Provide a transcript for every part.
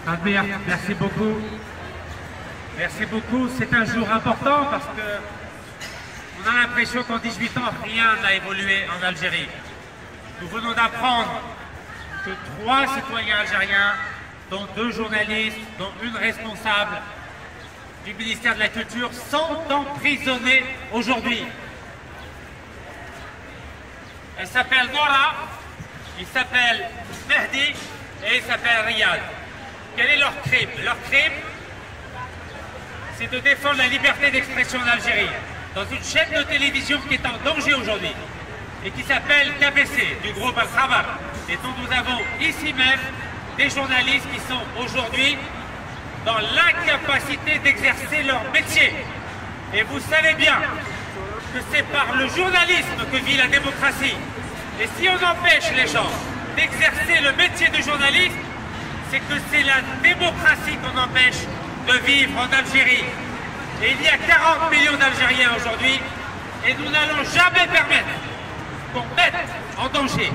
Albert, merci beaucoup. Merci beaucoup. C'est un jour important parce que on a l'impression qu'en 18 ans, rien n'a évolué en Algérie. Nous venons d'apprendre que 3 citoyens algériens, dont 2 journalistes, dont une responsable du ministère de la Culture, sont emprisonnés aujourd'hui. Elle s'appelle Nora, il s'appelle Mehdi et il s'appelle Riyad. Quel est leur crime? Leur crime, c'est de défendre la liberté d'expression en Algérie, dans une chaîne de télévision qui est en danger aujourd'hui, et qui s'appelle KBC, du groupe Al-Khabar, et dont nous avons ici même des journalistes qui sont aujourd'hui dans l'incapacité d'exercer leur métier. Et vous savez bien que c'est par le journalisme que vit la démocratie. Et si on empêche les gens d'exercer le métier de journaliste, c'est que c'est la démocratie qu'on empêche de vivre en Algérie. Et il y a 40 millions d'Algériens aujourd'hui, et nous n'allons jamais permettre qu'on mette en danger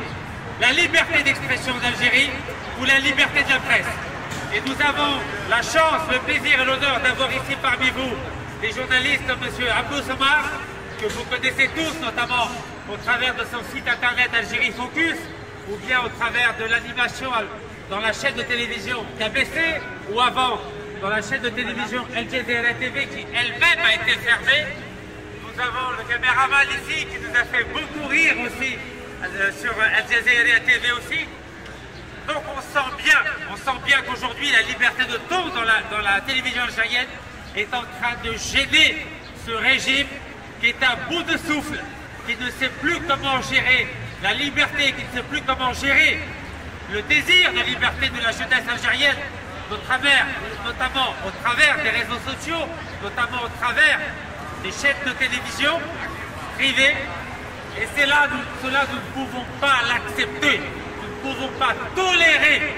la liberté d'expression d'Algérie ou la liberté de la presse. Et nous avons la chance, le plaisir et l'honneur d'avoir ici parmi vous des journalistes comme M. Abdou Samar, que vous connaissez tous, notamment au travers de son site internet Algérie Focus, ou bien au travers de l'animation dans la chaîne de télévision KBC, ou avant dans la chaîne de télévision Al Jazeera TV qui elle-même a été fermée. Nous avons le caméraman ici qui nous a fait beaucoup rire aussi sur Al Jazeera TV aussi. Donc on sent bien qu'aujourd'hui la liberté de ton dans la télévision algérienne est en train de gêner ce régime qui est à bout de souffle, qui ne sait plus comment gérer la liberté, qui ne sait plus comment gérer le désir de liberté de la jeunesse algérienne, notamment au travers des réseaux sociaux, notamment au travers des chaînes de télévision privées. Et cela, nous ne pouvons pas l'accepter. Nous ne pouvons pas tolérer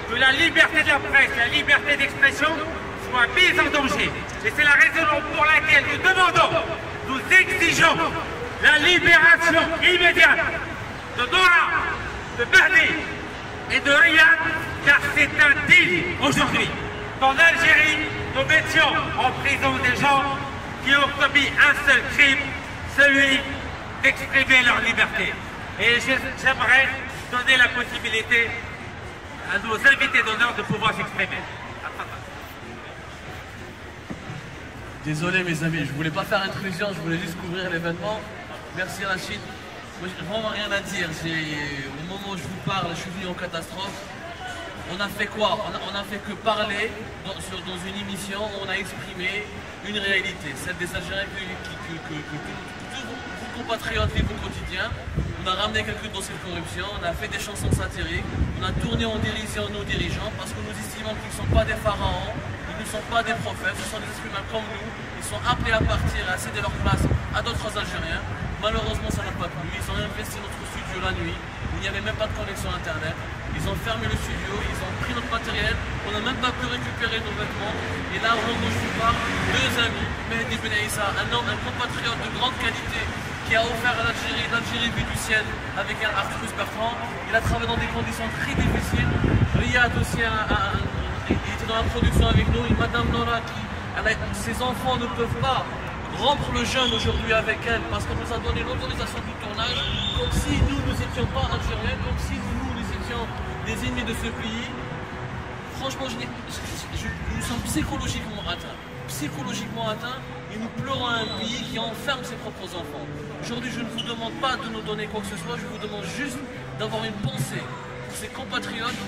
que la liberté de la presse, la liberté d'expression soit mise en danger. Et c'est la raison pour laquelle nous demandons, nous exigeons la libération immédiate de Nora, de Mehdi et de Riyad, car c'est indigne aujourd'hui qu'en Algérie, nous mettions en prison des gens qui ont commis un seul crime, celui d'exprimer leur liberté. Et j'aimerais donner la possibilité à nos invités d'honneur de pouvoir s'exprimer. Désolé mes amis, je voulais pas faire intrusion, je voulais juste couvrir l'événement. Merci Rachid. Moi j'ai vraiment rien à dire. Au moment où je vous parle, je suis venu en catastrophe. On a fait quoi? On a fait que parler dans une émission où on a exprimé une réalité, celle des Algériens que tous vos compatriotes vivent au quotidien. On a ramené quelques dossiers de corruption, on a fait des chansons satiriques, on a tourné en dérision nos dirigeants parce que nous estimons qu'ils ne sont pas des pharaons, ils ne sont pas des prophètes, ce sont des êtres humains comme nous, ils sont appelés à partir et à céder leur place à d'autres Algériens. Malheureusement ça n'a pas plu, ils ont investi notre studio la nuit, où il n'y avait même pas de connexion internet, ils ont fermé le studio, ils ont pris notre matériel, on n'a même pas pu récupérer nos vêtements, et là où je vous parle, 2 amis, Mehdi Ben Issa, un homme, un compatriote de grande qualité, qui a offert à l'Algérie vue du ciel avec un Arthur Bertrand. Il a travaillé dans des conditions très difficiles. Riyad aussi il était dans la production avec nous. Et Madame Nora, ses enfants ne peuvent pas rompre le jeûne aujourd'hui avec elle parce qu'on nous a donné l'autorisation du tournage comme si nous n'étions pas algériens, comme si nous étions des ennemis de ce pays. Franchement, nous sommes psychologiquement atteints et nous pleurons un pays qui enferme ses propres enfants. Aujourd'hui, je ne vous demande pas de nous donner quoi que ce soit, je vous demande juste d'avoir une pensée pour ces compatriotes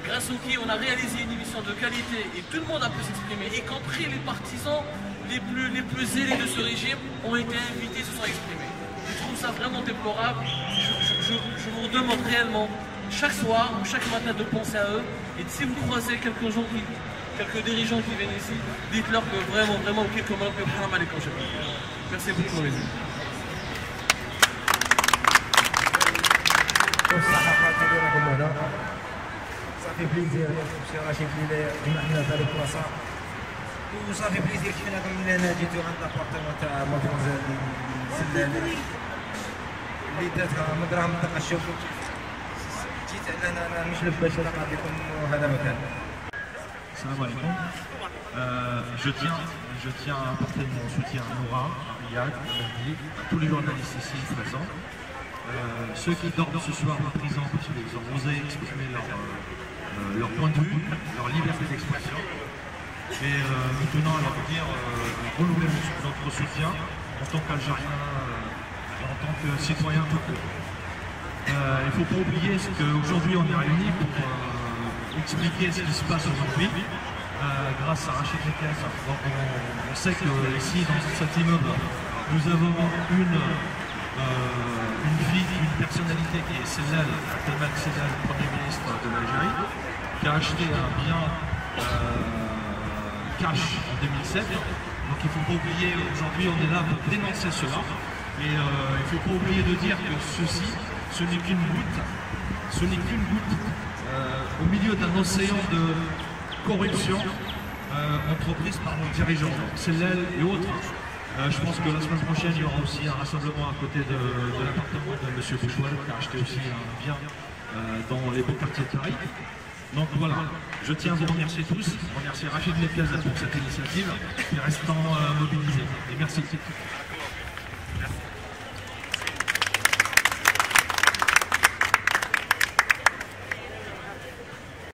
grâce auxquels on a réalisé une émission de qualité et tout le monde a pu s'exprimer, y compris les partisans les plus zélés de ce régime ont été invités, se sont exprimés. Je trouve ça vraiment déplorable. Je vous demande réellement chaque soir ou chaque matin de penser à eux et si vous croisez quelques dirigeants qui viennent ici, dites-leur que vraiment, quelques mots, merci beaucoup les amis. Ça fait plaisir, monsieur Rachid, جمعنا في هذه البلاصة وصافي بليزير كيف أنا جيتو عند الأبارتمون تاع مدموزيل سلالة اللي داتها مدرها منطقة الشوف جيت أنا مش باش نلقى بكم هذا مكان. Salam alaikum. Je tiens à apporter mon soutien à Nora, à Riyad, à Mehdi, à tous les journalistes ici présents. Ceux qui dorment ce soir en prison parce qu'ils ont osé exprimer leur point de vue, leur liberté d'expression. Et nous tenons à leur dire renouveler notre soutien en tant qu'Algérien et en tant que citoyen tout court. Il ne faut pas oublier qu'aujourd'hui on est réunis pour expliquer ce qui se passe aujourd'hui grâce à Rachid Lekez. Donc on sait que ici dans cet immeuble nous avons une fille, une personnalité qui est Sellal, Abdelmalek Sellal, Premier ministre de l'Algérie, qui a acheté un bien cash en 2007. Donc il ne faut pas oublier, aujourd'hui on est là pour dénoncer cela. Et il ne faut pas oublier de dire que ceci, ce n'est qu'une goutte, au milieu d'un océan de corruption entreprise par nos dirigeants, Sellal et autres. Je pense que la semaine prochaine, il y aura aussi un rassemblement à côté de l'appartement de M. Bouchoual, qui a acheté aussi un bien dans les beaux quartiers de Paris. Donc voilà, je tiens à vous remercier tous, remercier Rachid Lekez pour cette initiative, et restant mobilisés. Et merci.